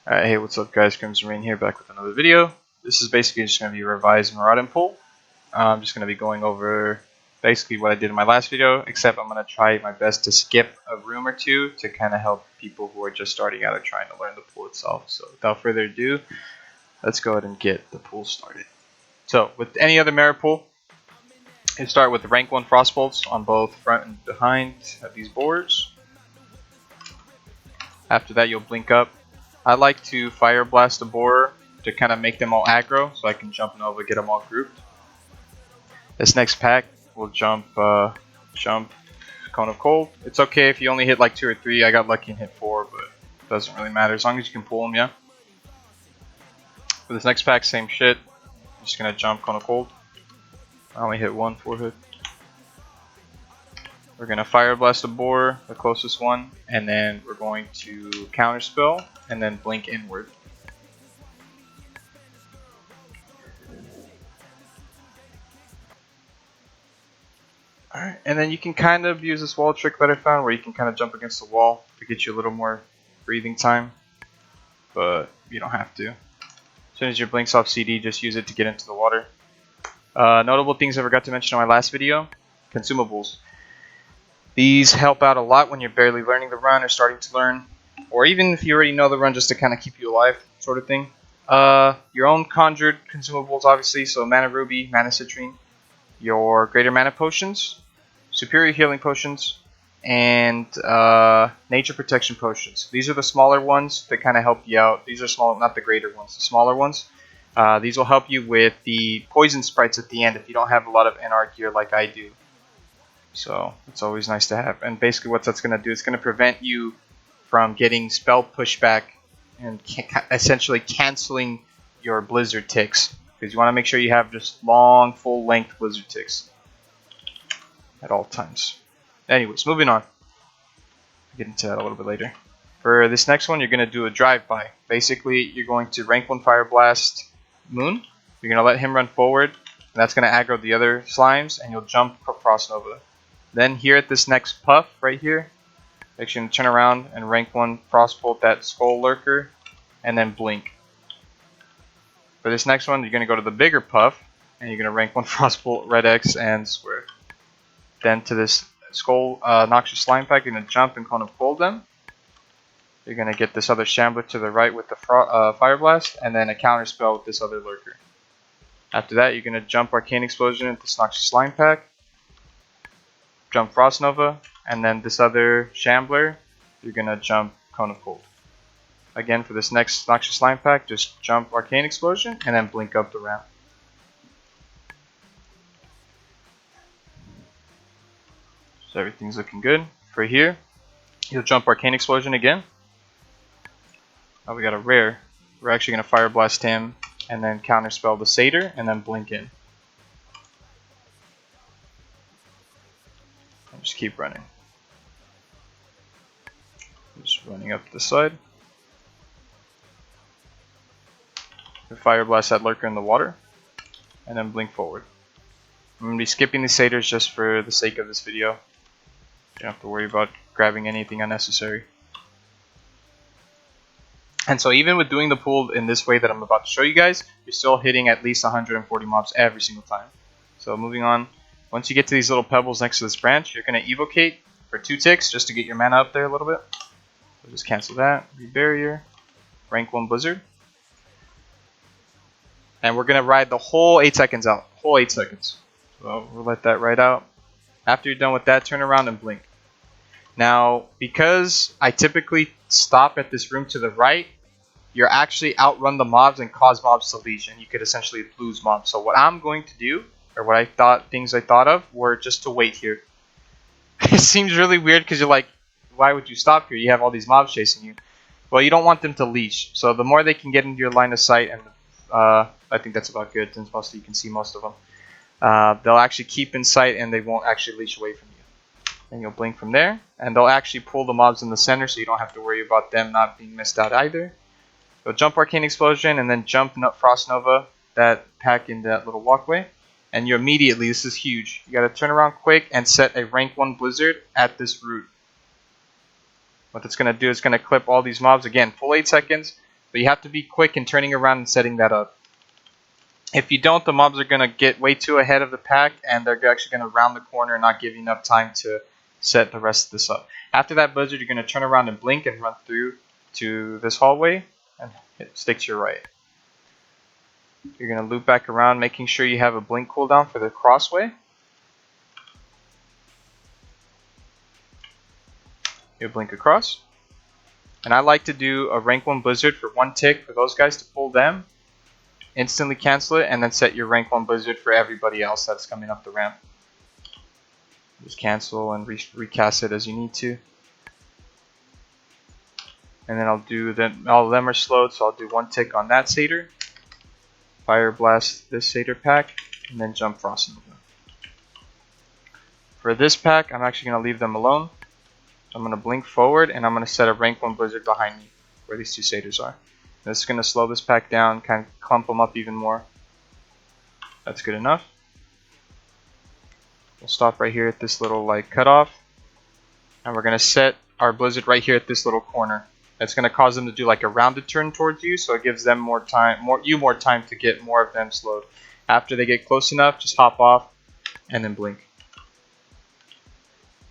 Alright, hey, what's up guys, Crimson Rain here, back with another video. This is basically just going to be a revised Marauding pool. I'm just going to be going over basically what I did in my last video, except I'm going to try my best to skip a room or two to kind of help people who are just starting out or trying to learn the pool itself. So without further ado, let's go ahead and get the pool started. So with any other Mara pool, you start with the rank 1 frostbolts on both front and behind of these boards. After that, you'll blink up. I like to fire blast the borer to kind of make them all aggro, so I can jump Nova, get them all grouped. This next pack will jump Cone of Cold. It's okay if you only hit like 2 or 3. I got lucky and hit 4, but it doesn't really matter as long as you can pull them, yeah. For this next pack, same shit. I'm just gonna jump Cone of Cold. I only hit 1 4-hit. We're gonna fire blast the borer, the closest one, and then we're going to counterspell and then blink inward. Alright, and then you can kind of use this wall trick that I found where you can kind of jump against the wall to get you a little more breathing time, but you don't have to. As soon as your blink's off CD, just use it to get into the water. Notable things I forgot to mention in my last video: consumables. These help out a lot when you're barely learning the run or starting to learn, or even if you already know the run, just to kind of keep you alive, sort of thing. Your own conjured consumables, obviously, so mana ruby, mana citrine, your greater mana potions, superior healing potions, and nature protection potions. These are the smaller ones that kind of help you out. These are small, not the greater ones, the smaller ones. These will help you with the poison sprites at the end if you don't have a lot of NR gear like I do. So it's always nice to have. And basically what that's going to do is going to prevent you from getting spell pushback and essentially canceling your blizzard ticks, because you want to make sure you have just long, full length blizzard ticks at all times. Anyways, moving on. I'll get into that a little bit later. For this next one, you're going to do a drive-by. Basically, you're going to rank 1 Fire Blast Moon. You're going to let him run forward, and that's going to aggro the other slimes, and you'll jump Frost Nova. Then here at this next puff right here, actually going to turn around and rank 1 Frostbolt that Skull Lurker, and then blink. For this next one, you're going to go to the bigger puff, and you're going to rank 1 Frostbolt Red X and Square. Then to this Skull Noxious Slime pack, you're going to jump and Cone of Cold them. You're going to get this other Shambler to the right with the Fire Blast, and then a counter spell with this other Lurker. After that, you're going to jump Arcane Explosion into this Noxious Slime pack, jump Frost Nova, and then this other Shambler, you're going to jump Cone of Cold. Again, for this next Noxious Slime pack, just jump Arcane Explosion, and then blink up the ramp. So everything's looking good. For here, you'll jump Arcane Explosion again. Oh, we got a rare. We're actually going to Fire Blast him, and then counterspell the Satyr, and then blink in. Just keep running. Just running up the side. Fire Blast that Lurker in the water, and then blink forward. I'm going to be skipping the Satyrs just for the sake of this video. You don't have to worry about grabbing anything unnecessary. And so even with doing the pool in this way that I'm about to show you guys, you're still hitting at least 140 mobs every single time. So moving on. Once you get to these little pebbles next to this branch, you're going to evocate for 2 ticks just to get your mana up there a little bit. So just cancel that, Rebarrier, rank 1 Blizzard. And we're going to ride the whole 8 seconds out. Whole 8 seconds. So we'll let that ride out. After you're done with that, turn around and blink. Now, because I typically stop at this room to the right, you're actually outrun the mobs and cause mobs to leash, and you could essentially lose mobs. So what I'm going to do, or what things I thought of, were just to wait here. It seems really weird because you're like, why would you stop here? You have all these mobs chasing you. Well, you don't want them to leash. So the more they can get into your line of sight, and I think that's about good since mostly you can see most of them. They'll actually keep in sight and they won't actually leash away from you. Then you'll blink from there, and they'll actually pull the mobs in the center, so you don't have to worry about them not being missed out either. You'll jump Arcane Explosion and then jump Frost Nova that pack in that little walkway. And you immediately, this is huge, you gotta turn around quick and set a rank 1 Blizzard at this root. What that's gonna do is gonna clip all these mobs again, full 8 seconds. But you have to be quick in turning around and setting that up. If you don't, the mobs are going to get way too ahead of the pack, and they're actually going to round the corner and not give you enough time to set the rest of this up. After that blizzard, you're going to turn around and blink and run through to this hallway and stick to your right. You're going to loop back around, making sure you have a blink cooldown for the crossway. You blink across. And I like to do a rank 1 blizzard for 1 tick for those guys to pull them. Instantly cancel it, and then set your rank 1 blizzard for everybody else that's coming up the ramp. Just cancel and recast it as you need to. And then I'll do them. All of them are slowed, so I'll do 1 tick on that satyr. Fire blast this satyr pack, and then jump frost nova. For this pack, I'm actually going to leave them alone. I'm going to blink forward, and I'm going to set a rank 1 blizzard behind me, where these 2 satyrs are. This is going to slow this pack down, kind of clump them up even more. That's good enough. We'll stop right here at this little like cutoff, and we're going to set our blizzard right here at this little corner. That's going to cause them to do like a rounded turn towards you, so it gives them more time, more time to get more of them slowed. After they get close enough, just hop off and then blink.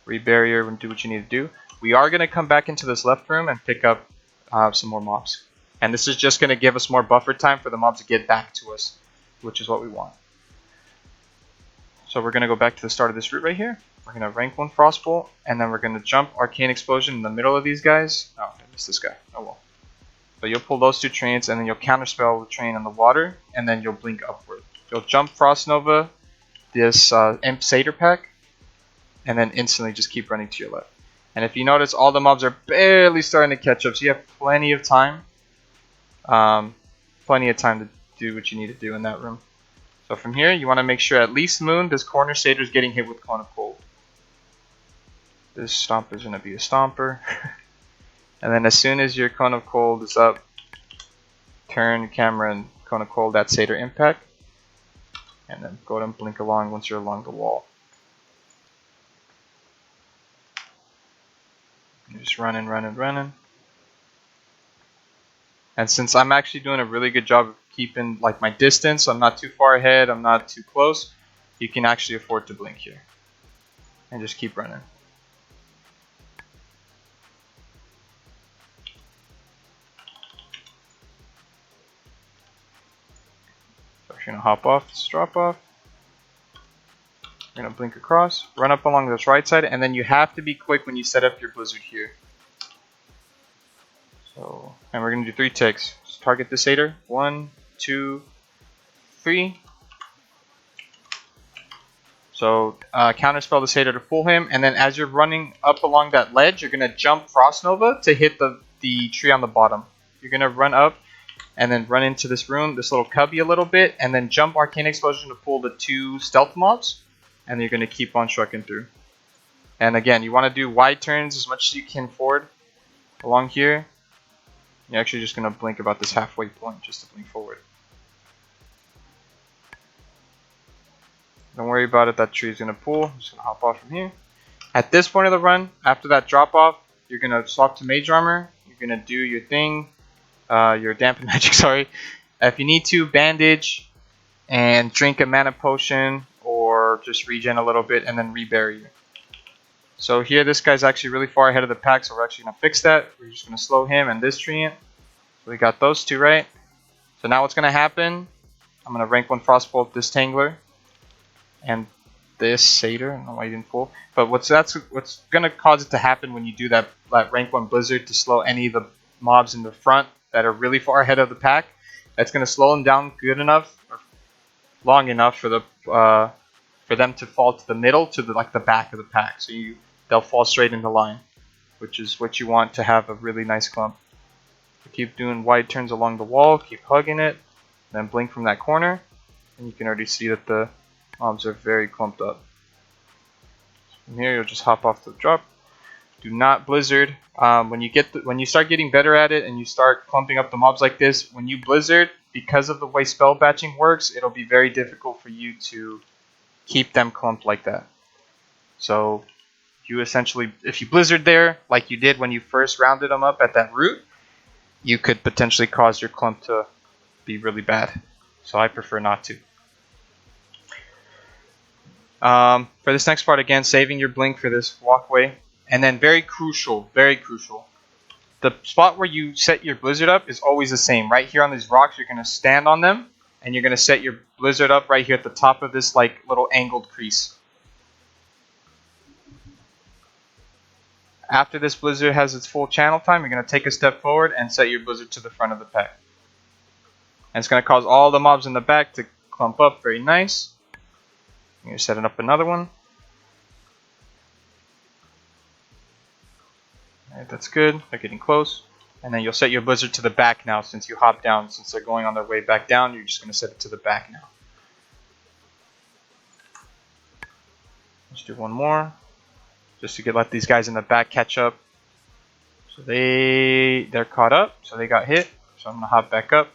Rebarrier and do what you need to do. We are going to come back into this left room and pick up some more mobs. And this is just going to give us more buffer time for the mobs to get back to us, which is what we want. So we're going to go back to the start of this route right here. We're going to rank 1 Frostbolt, and then we're going to jump Arcane Explosion in the middle of these guys. Oh, I missed this guy. Oh well. But you'll pull those 2 trains, and then you'll counterspell the train on the water, and then you'll blink upward. You'll jump Frost Nova, this Imp Satyr pack, and then instantly just keep running to your left. And if you notice, all the mobs are barely starting to catch up, so you have plenty of time. Plenty of time to do what you need to do in that room. So from here, you want to make sure at least Moon, this corner satyr, is getting hit with Cone of Cold. This Stomper is going to be a Stomper. And then as soon as your Cone of Cold is up, turn camera and Cone of Cold that satyr impact. And then go and blink along once you're along the wall. You're just running, running, running. And since I'm actually doing a really good job of keeping like my distance, so I'm not too far ahead, I'm not too close, you can actually afford to blink here. And just keep running. So we're going to hop off this drop off. We're going to blink across, run up along this right side, and then you have to be quick when you set up your blizzard here. So, and we're going to do 3 ticks. Just target the satyr. 1, 2, 3. So counterspell the satyr to pull him, and then as you're running up along that ledge, you're going to jump Frost Nova to hit the tree on the bottom. You're going to run up and then run into this room, this little cubby a little bit, and then jump Arcane Explosion to pull the 2 stealth mobs, and you're going to keep on trucking through. And again, you want to do wide turns as much as you can forward along here. You're actually just going to blink about this halfway point just to blink forward. Don't worry about it, that tree is going to pull. I'm just going to hop off from here. At this point of the run, after that drop off, you're going to swap to Mage Armor. You're going to do your thing, your Dampen Magic, sorry. If you need to, bandage and drink a mana potion or just regen a little bit and then rebury you. So here, this guy's actually really far ahead of the pack, so we're actually going to fix that. We're just going to slow him and this treant. So we got those 2 right. So now what's going to happen, I'm going to rank 1 Frostbolt this Tangler and this Satyr. I don't know why you didn't pull. But what's going to cause it to happen when you do that rank 1 Blizzard to slow any of the mobs in the front that are really far ahead of the pack, that's going to slow them down good enough, or long enough for them to fall to the middle, to the back of the pack. So they'll fall straight into line, which is what you want to have a really nice clump. So keep doing wide turns along the wall, keep hugging it, then blink from that corner, and you can already see that the mobs are very clumped up. From here, you'll just hop off the drop. Do not blizzard. When you start getting better at it and you start clumping up the mobs like this, when you blizzard, because of the way spell batching works, it'll be very difficult for you to keep them clumped like that. So you essentially, if you blizzard there like you did when you first rounded them up at that route, you could potentially cause your clump to be really bad. So I prefer not to. For this next part, again, saving your blink for this walkway. And then very crucial, the spot where you set your blizzard up is always the same. Right here on these rocks, you're going to stand on them, and you're going to set your blizzard up right here at the top of this like little angled crease. After this blizzard has its full channel time, you're going to take a step forward and set your blizzard to the front of the pack. And it's going to cause all the mobs in the back to clump up very nice. You're setting up another one. Alright, that's good. They're getting close. And then you'll set your blizzard to the back now since you hop down. Since they're going on their way back down, you're just going to set it to the back now. Let's do one more. Just to let these guys in the back catch up. So they're caught up. So they got hit. So I'm going to hop back up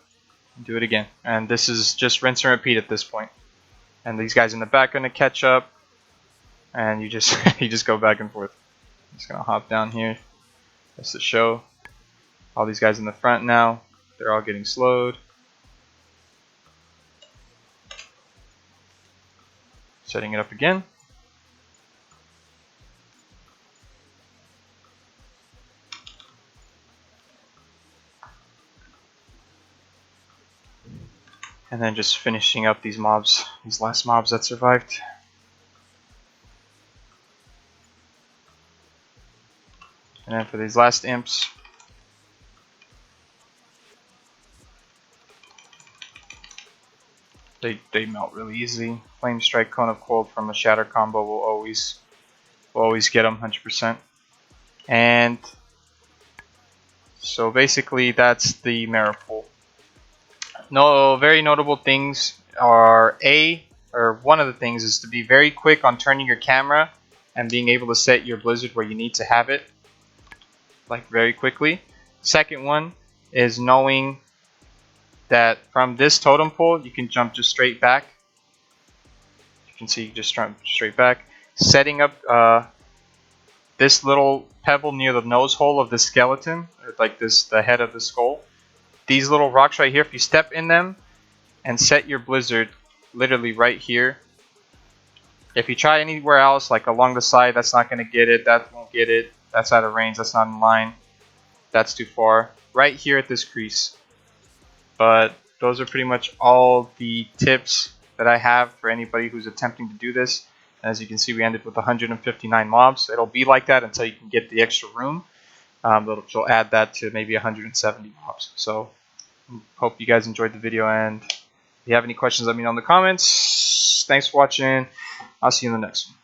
and do it again. And this is just rinse and repeat at this point. And these guys in the back are going to catch up. And you just you just go back and forth. I'm just going to hop down here. Just to show. All these guys in the front now, they're all getting slowed. Setting it up again. And then just finishing up these mobs, these last mobs that survived. And then for these last imps, they melt really easy. Flame Strike, Cone of Cold from a Shatter combo will always get them 100%. And so basically that's the Mirror Pool. No very notable things are one of the things is to be very quick on turning your camera and being able to set your blizzard where you need to have it, like very quickly. Second one is knowing that from this totem pole you can jump just straight back. You can see just jump straight back. Setting up this little pebble near the nose hole of the skeleton, like this, the head of the skull. These little rocks right here, if you step in them and set your blizzard literally right here. If you try anywhere else, like along the side, that's not going to get it, that won't get it, that's out of range, that's not in line, that's too far. Right here at this crease. But those are pretty much all the tips that I have for anybody who's attempting to do this. As you can see, we ended with 159 mobs. It'll be like that until you can get the extra room. She'll add that to maybe 170 mobs. So hope you guys enjoyed the video, and if you have any questions, let me know in the comments. Thanks for watching. I'll see you in the next one.